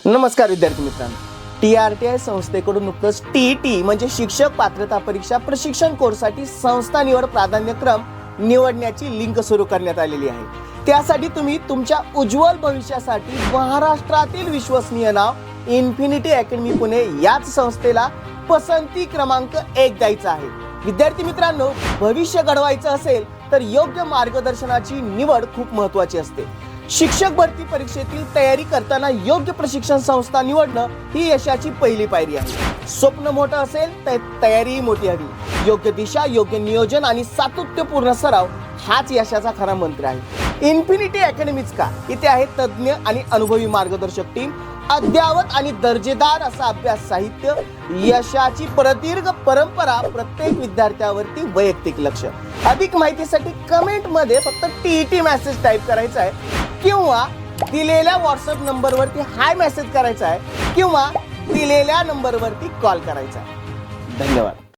नमस्कार विद्यार्थी मित्रांनो, TRTI संस्थेकडून नुकतंच TET म्हणजे शिक्षक पात्रता परीक्षा प्रशिक्षण कोर्ससाठी संस्था निवड प्राधान्यक्रम निवडण्याची लिंक सुरू करण्यात आलेली आहे। त्यासाठी तुम्ही तुमच्या उज्ज्वल भविष्यासाठी महाराष्ट्रातील विश्वसनीय नाव इन्फिनिटी अकॅडमी पुणे याच संस्थेला पसंती क्रमांक 1 द्यायचा आहे। विद्यार्थी मित्रांनो, भविष्य घडवायचं असेल तर योग्य मार्गदर्शनाची निवड खूप महत्त्वाची असते। शिक्षक भरती परीक्षेतील तयारी करताना योग्य प्रशिक्षण संस्था निवडणं ही यशाची पहिली पायरी आहे। स्वप्न मोठं असेल तर तयारीही मोठी हवी। योग्य दिशा, योग्य नियोजन आणि सातत्यपूर्ण सराव हाच यशाचा खरा मंत्र आहे। इन्फिनिटी अकॅडमीज का? इथे आहे तज्ज्ञ आणि अनुभवी मार्गदर्शक टीम, अद्यावत आणि दर्जेदार असा अभ्यास साहित्य, यशाची प्रदीर्घ परंपरा, प्रत्येक विद्यार्थ्यावरती वैयक्तिक लक्ष। अधिक माहितीसाठी कमेंट मध्ये फक्त TET मेसेज टाइप करायचा आहे किंवा दिलेल्या व्हॉट्सअप नंबरवरती हाय मेसेज करायचा आहे किंवा दिलेल्या नंबरवरती कॉल करायचा आहे। धन्यवाद।